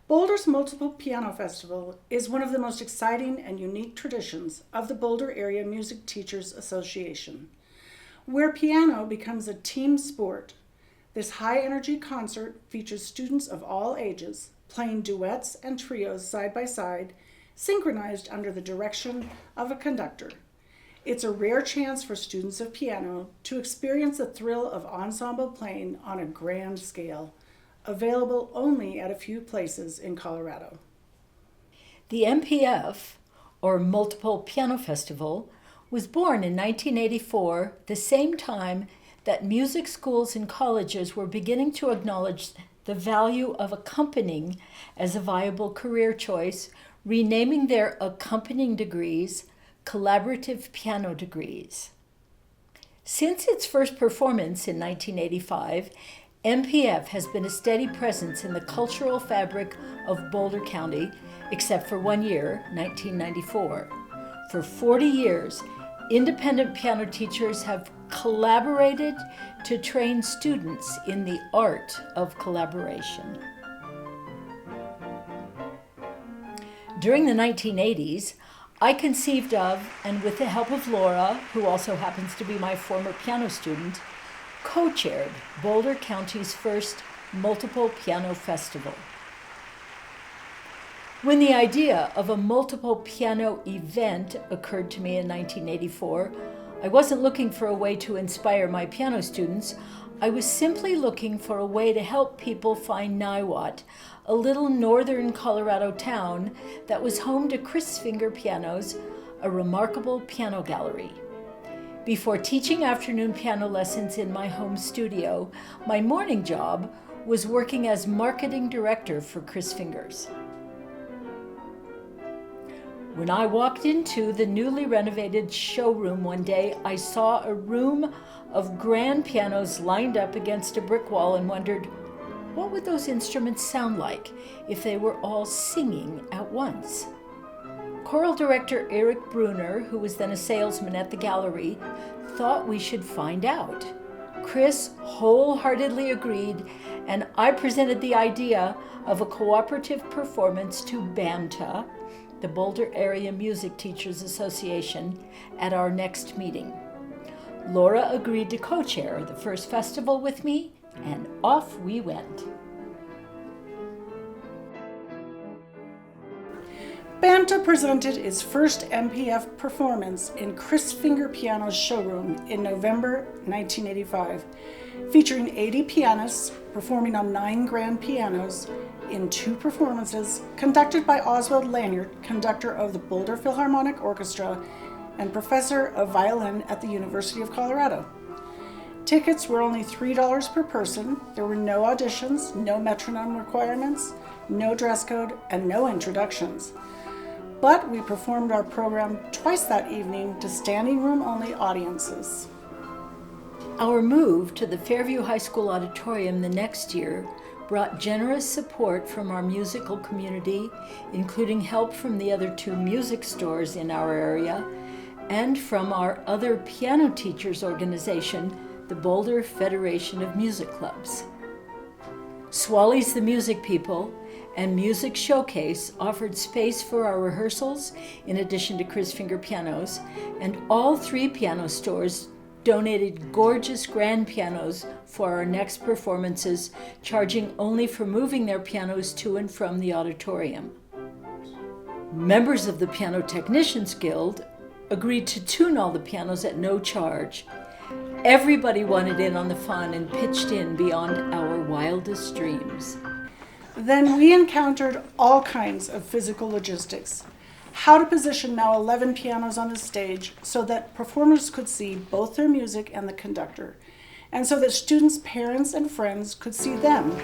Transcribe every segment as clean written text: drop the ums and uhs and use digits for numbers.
Boulder's Multiple Piano Festival is one of the most exciting and unique traditions of the Boulder-Area Music Teachers Association. Where piano becomes a team sport, this high-energy concert features students of all ages playing duets and trios side by side, synchronized under the direction of a conductor. It's a rare chance for students of piano to experience the thrill of ensemble playing on a grand scale, available only at a few places in Colorado. The MPF, or Multiple Piano Festival, was born in 1984, the same time that music schools and colleges were beginning to acknowledge the value of accompanying as a viable career choice, renaming their accompanying degrees collaborative piano degrees. Since its first performance in 1985, MPF has been a steady presence in the cultural fabric of Boulder County, except for 1 year, 1994. For 40 years, independent piano teachers have collaborated to train students in the art of collaboration. During the 1980s, I conceived of, and with the help of Laura, who also happens to be my former piano student, co-chaired Boulder County's first Multiple Piano Festival. When the idea of a multiple piano event occurred to me in 1984, I wasn't looking for a way to inspire my piano students. I was simply looking for a way to help people find Niwot, a little northern Colorado town that was home to Chris Finger Pianos, a remarkable piano gallery. Before teaching afternoon piano lessons in my home studio, my morning job was working as marketing director for Chris Fingers. When I walked into the newly renovated showroom one day, I saw a room of grand pianos lined up against a brick wall and wondered, what would those instruments sound like if they were all singing at once? Choral director Eric Bruner, who was then a salesman at the gallery, thought we should find out. Chris wholeheartedly agreed, and I presented the idea of a cooperative performance to BAMTA, the Boulder-Area Music Teachers Association, at our next meeting. Laura agreed to co-chair the first festival with me, and off we went. BAMTA presented its first MPF performance in Chris Finger Piano's showroom in November 1985, featuring 80 pianists performing on 9 grand pianos in 2 performances, conducted by Oswald Lanyard, conductor of the Boulder Philharmonic Orchestra and professor of violin at the University of Colorado. Tickets were only $3 per person. There were no auditions, no metronome requirements, no dress code, and no introductions. But we performed our program twice that evening to standing room only audiences. Our move to the Fairview High School auditorium the next year brought generous support from our musical community, including help from the other 2 music stores in our area and from our other piano teachers organization, the Boulder Federation of Music Clubs. Swally's the Music People and Music Showcase offered space for our rehearsals in addition to Chris Finger pianos, and all 3 piano stores donated gorgeous grand pianos for our next performances, charging only for moving their pianos to and from the auditorium. Members of the Piano Technicians Guild agreed to tune all the pianos at no charge. Everybody wanted in on the fun and pitched in beyond our wildest dreams. Then we encountered all kinds of physical logistics. How to position now 11 pianos on the stage so that performers could see both their music and the conductor, and so that students' parents and friends could see them.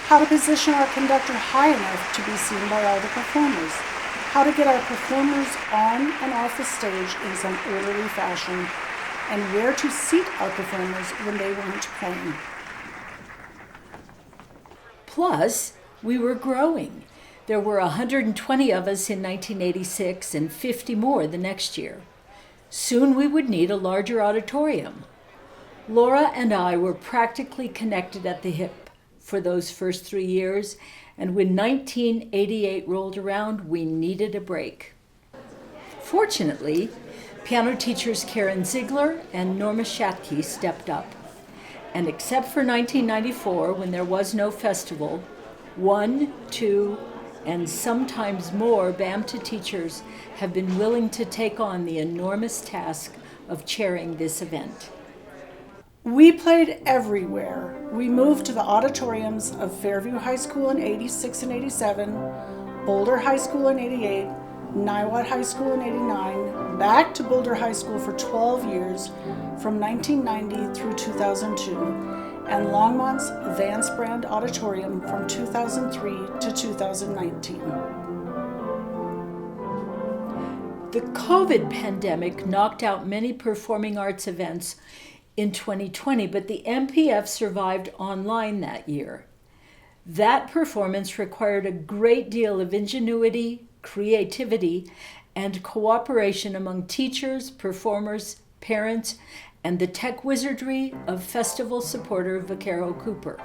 How to position our conductor high enough to be seen by all the performers. How to get our performers on and off the stage in some orderly fashion, and where to seat our performers when they weren't playing. Plus, we were growing. There were 120 of us in 1986 and 50 more the next year. Soon we would need a larger auditorium. Laura and I were practically connected at the hip for those first 3 years, and when 1988 rolled around, we needed a break. Fortunately, piano teachers Karen Ziegler and Norma Schatke stepped up. And except for 1994, when there was no festival, 1, 2, and sometimes more BAMTA teachers have been willing to take on the enormous task of chairing this event. We played everywhere. We moved to the auditoriums of Fairview High School in 86 and 87, Boulder High School in 88, Niwot High School in 89, back to Boulder High School for 12 years, from 1990 through 2002, and Longmont's Vance Brand Auditorium from 2003 to 2019. The COVID pandemic knocked out many performing arts events in 2020, but the MPF survived online that year. That performance required a great deal of ingenuity, creativity, and cooperation among teachers, performers, parents, and the tech wizardry of festival supporter Vaquero Cooper.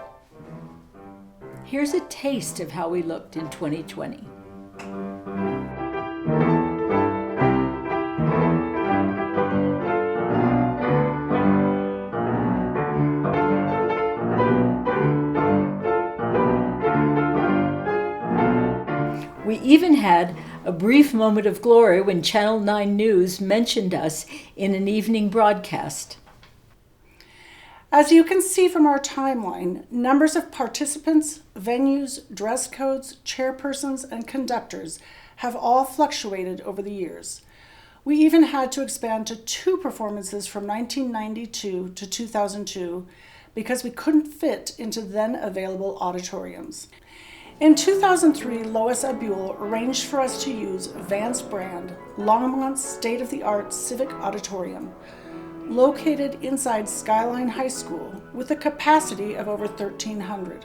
Here's a taste of how we looked in 2020. We even had a brief moment of glory when Channel 9 News mentioned us in an evening broadcast. As you can see from our timeline, numbers of participants, venues, dress codes, chairpersons, and conductors have all fluctuated over the years. We even had to expand to 2 performances from 1992 to 2002 because we couldn't fit into then available auditoriums. In 2003, Lois Abule arranged for us to use Vance Brand, Longmont's state-of-the-art civic auditorium, located inside Skyline High School with a capacity of over 1,300.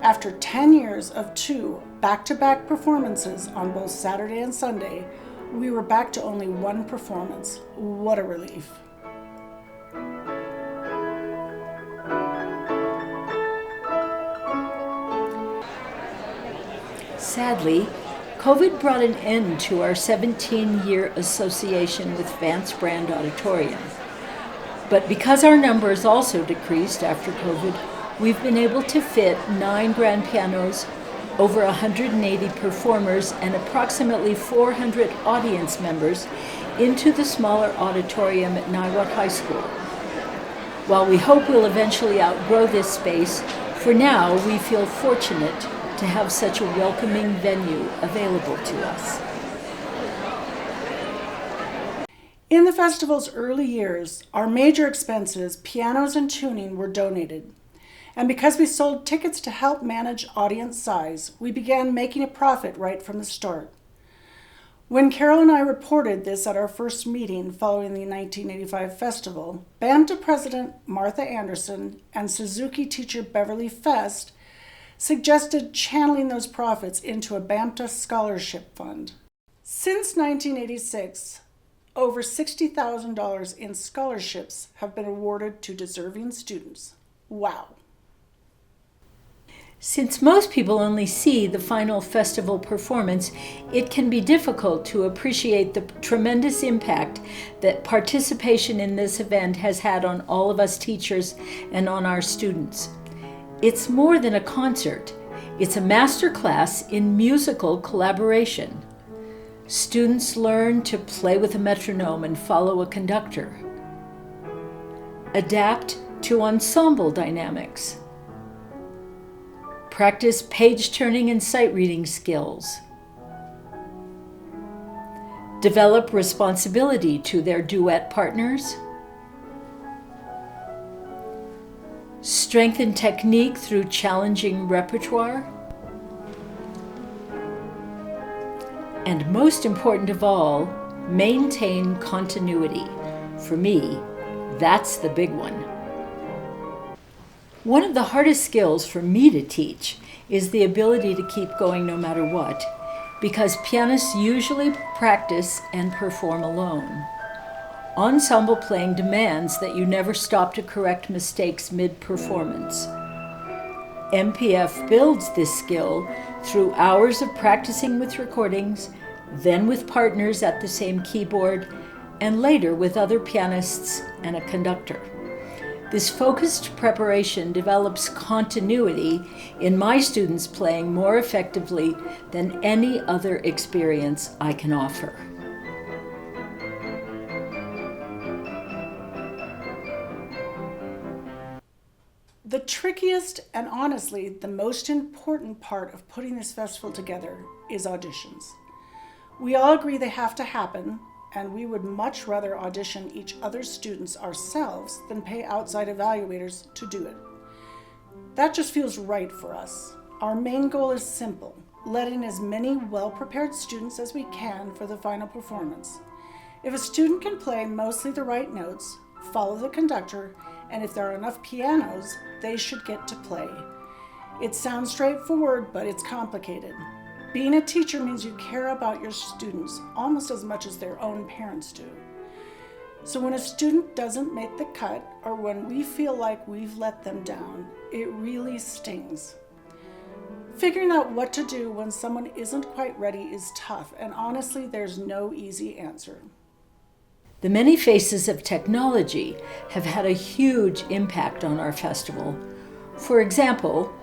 After 10 years of 2 back-to-back performances on both Saturday and Sunday, we were back to only 1 performance. What a relief. Sadly, COVID brought an end to our 17-year association with Vance Brand Auditorium. But because our numbers also decreased after COVID, we've been able to fit 9 grand pianos, over 180 performers, and approximately 400 audience members into the smaller auditorium at Niwot High School. While we hope we'll eventually outgrow this space, for now we feel fortunate to have such a welcoming venue available to us. In the festival's early years, our major expenses, pianos and tuning, were donated. And because we sold tickets to help manage audience size, we began making a profit right from the start. When Carol and I reported this at our first meeting following the 1985 festival, BAMTA President Martha Anderson and Suzuki teacher Beverly Fest suggested channeling those profits into a BAMTA scholarship fund. Since 1986, over $60,000 in scholarships have been awarded to deserving students. Wow. Since most people only see the final festival performance, it can be difficult to appreciate the tremendous impact that participation in this event has had on all of us teachers and on our students. It's more than a concert. It's a master class in musical collaboration. Students learn to play with a metronome and follow a conductor, adapt to ensemble dynamics, practice page turning and sight reading skills, develop responsibility to their duet partners, strengthen technique through challenging repertoire, and most important of all, maintain continuity. For me, that's the big one. One of the hardest skills for me to teach is the ability to keep going no matter what, because pianists usually practice and perform alone. Ensemble playing demands that you never stop to correct mistakes mid-performance. MPF builds this skill through hours of practicing with recordings, then with partners at the same keyboard, and later with other pianists and a conductor. This focused preparation develops continuity in my students playing more effectively than any other experience I can offer. The trickiest and honestly the most important part of putting this festival together is auditions. We all agree they have to happen, and we would much rather audition each other's students ourselves than pay outside evaluators to do it. That just feels right for us. Our main goal is simple: letting as many well-prepared students as we can for the final performance. If a student can play mostly the right notes, follow the conductor, and if there are enough pianos, they should get to play. It sounds straightforward, but it's complicated. Being a teacher means you care about your students almost as much as their own parents do. So when a student doesn't make the cut, or when we feel like we've let them down, it really stings. Figuring out what to do when someone isn't quite ready is tough, and honestly, there's no easy answer. The many faces of technology have had a huge impact on our festival. For example,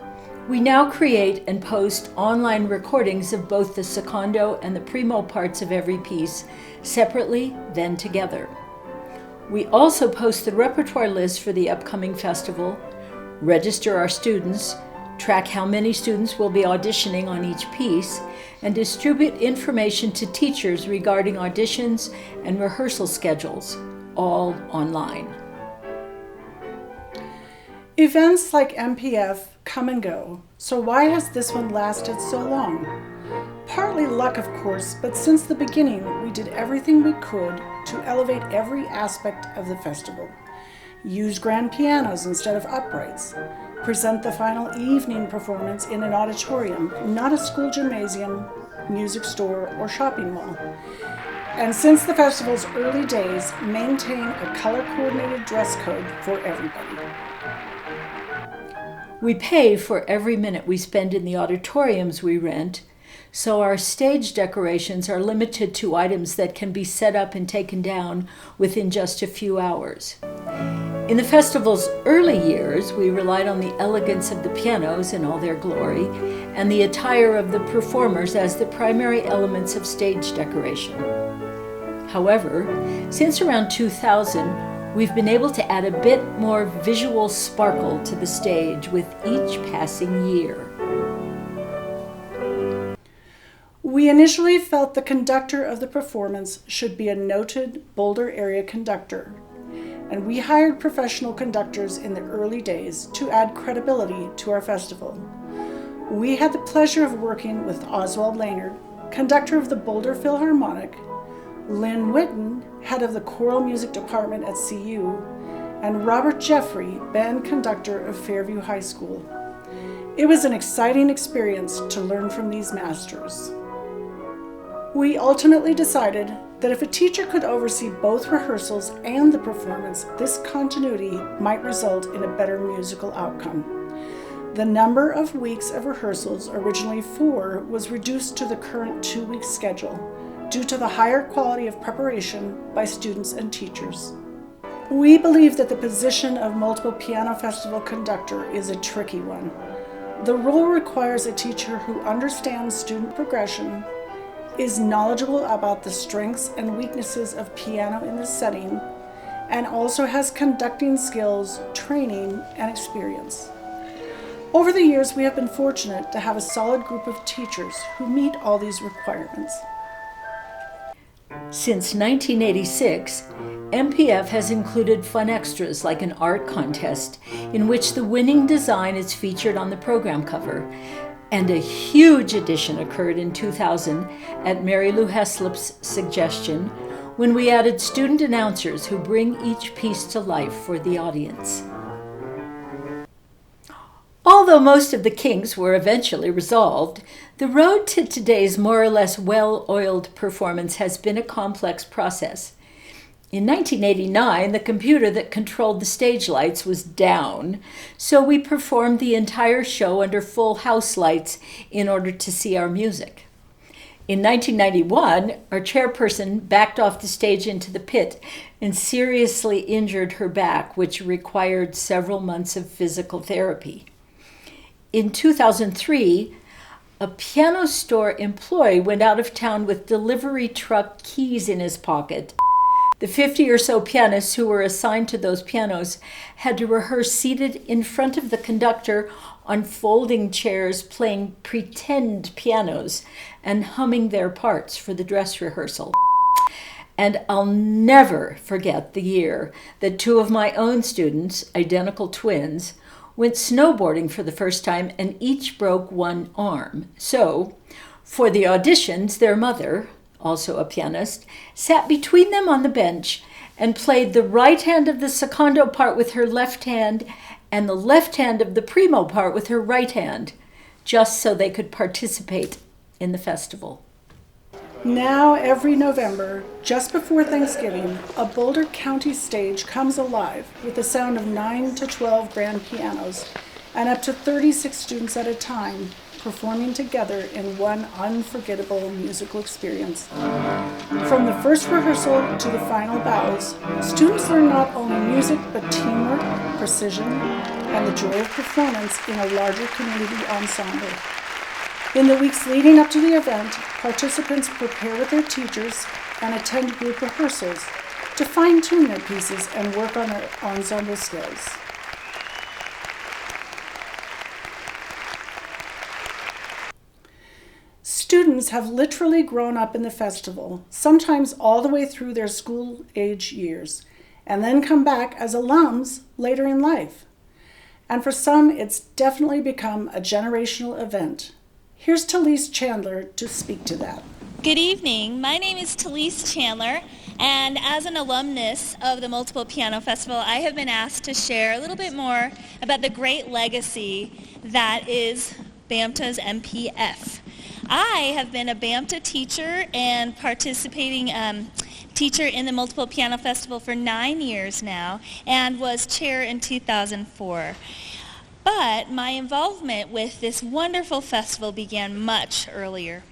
we now create and post online recordings of both the secondo and the primo parts of every piece separately, then together. We also post the repertoire list for the upcoming festival, register our students, track how many students will be auditioning on each piece, and distribute information to teachers regarding auditions and rehearsal schedules, all online. Events like MPF come and go, so why has this one lasted so long? Partly luck, of course, but since the beginning, we did everything we could to elevate every aspect of the festival. Use grand pianos instead of uprights. Present the final evening performance in an auditorium, not a school gymnasium, music store, or shopping mall. And since the festival's early days, maintain a color-coordinated dress code for everybody. We pay for every minute we spend in the auditoriums we rent, so our stage decorations are limited to items that can be set up and taken down within just a few hours. In the festival's early years, we relied on the elegance of the pianos in all their glory and the attire of the performers as the primary elements of stage decoration. However, since around 2000, we've been able to add a bit more visual sparkle to the stage with each passing year. We initially felt the conductor of the performance should be a noted Boulder-Area conductor, and we hired professional conductors in the early days to add credibility to our festival. We had the pleasure of working with Oswald Laynard, conductor of the Boulder Philharmonic, Lynn Witten, head of the choral music department at CU, and Robert Jeffrey, band conductor of Fairview High School. It was an exciting experience to learn from these masters. We ultimately decided that if a teacher could oversee both rehearsals and the performance, this continuity might result in a better musical outcome. The number of weeks of rehearsals, originally 4, was reduced to the current 2-week schedule due to the higher quality of preparation by students and teachers. We believe that the position of multiple piano festival conductor is a tricky one. The role requires a teacher who understands student progression, is knowledgeable about the strengths and weaknesses of piano in this setting, and also has conducting skills, training, and experience. Over the years, we have been fortunate to have a solid group of teachers who meet all these requirements. Since 1986, MPF has included fun extras like an art contest in which the winning design is featured on the program cover. And a huge addition occurred in 2000 at Mary Lou Heslop's suggestion when we added student announcers who bring each piece to life for the audience. Although most of the kinks were eventually resolved, the road to today's more or less well-oiled performance has been a complex process. In 1989, the computer that controlled the stage lights was down, so we performed the entire show under full house lights in order to see our music. In 1991, our chairperson backed off the stage into the pit and seriously injured her back, which required several months of physical therapy. In 2003, a piano store employee went out of town with delivery truck keys in his pocket. The 50 or so pianists who were assigned to those pianos had to rehearse seated in front of the conductor on folding chairs, playing pretend pianos and humming their parts for the dress rehearsal. And I'll never forget the year that two of my own students, identical twins, went snowboarding for the first time and each broke one arm. So, for the auditions, their mother, also a pianist, sat between them on the bench and played the right hand of the secondo part with her left hand and the left hand of the primo part with her right hand, just so they could participate in the festival. Now, every November, just before Thanksgiving, a Boulder County stage comes alive with the sound of 9 to 12 grand pianos and up to 36 students at a time performing together in one unforgettable musical experience. From the first rehearsal to the final bows, students learn not only music but teamwork, precision, and the joy of performance in a larger community ensemble. In the weeks leading up to the event, participants prepare with their teachers and attend group rehearsals to fine-tune their pieces and work on their ensemble skills. Students have literally grown up in the festival, sometimes all the way through their school-age years, and then come back as alums later in life. And for some, it's definitely become a generational event. Here's Talise Chandler to speak to that. Good evening. My name is Talise Chandler, and as an alumnus of the Multiple Piano Festival, I have been asked to share a little bit more about the great legacy that is BAMTA's MPF. I have been a BAMTA teacher and participating teacher in the Multiple Piano Festival for 9 years now, and was chair in 2004. But my involvement with this wonderful festival began much earlier.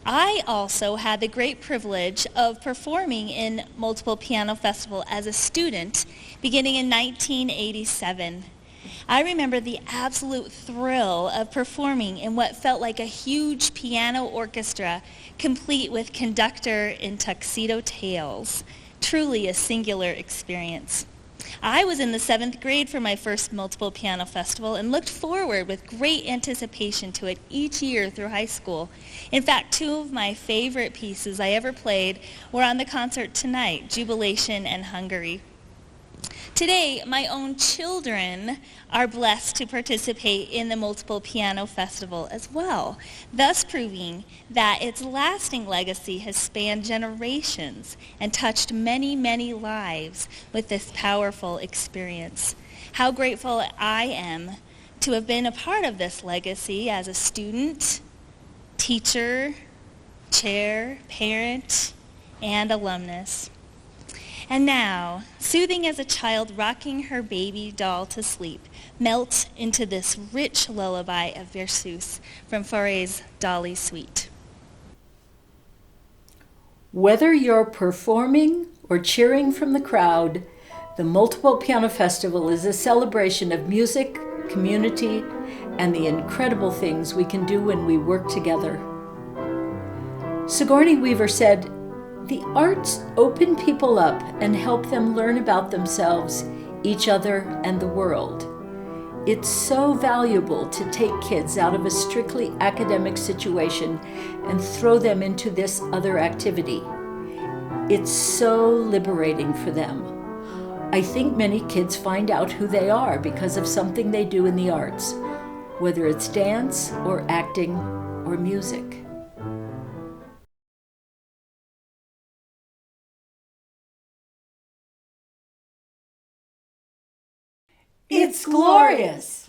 I also had the great privilege of performing in Multiple Piano Festival as a student beginning in 1987. I remember the absolute thrill of performing in what felt like a huge piano orchestra, complete with conductor in tuxedo tails. Truly a singular experience. I was in the 7th grade for my first Multiple Piano Festival and looked forward with great anticipation to it each year through high school. In fact, two of my favorite pieces I ever played were on the concert tonight, Jubilation and Hungary. Today, my own children are blessed to participate in the Multiple Piano Festival as well, thus proving that its lasting legacy has spanned generations and touched many, many lives with this powerful experience. How grateful I am to have been a part of this legacy as a student, teacher, chair, parent, and alumnus. And now, soothing as a child rocking her baby doll to sleep, melts into this rich lullaby of Versus from Fauré's Dolly Suite. Whether you're performing or cheering from the crowd, the Multiple Piano Festival is a celebration of music, community, and the incredible things we can do when we work together. Sigourney Weaver said, "The arts open people up and help them learn about themselves, each other, and the world. It's so valuable to take kids out of a strictly academic situation and throw them into this other activity. It's so liberating for them. I think many kids find out who they are because of something they do in the arts, whether it's dance or acting or music." It's glorious!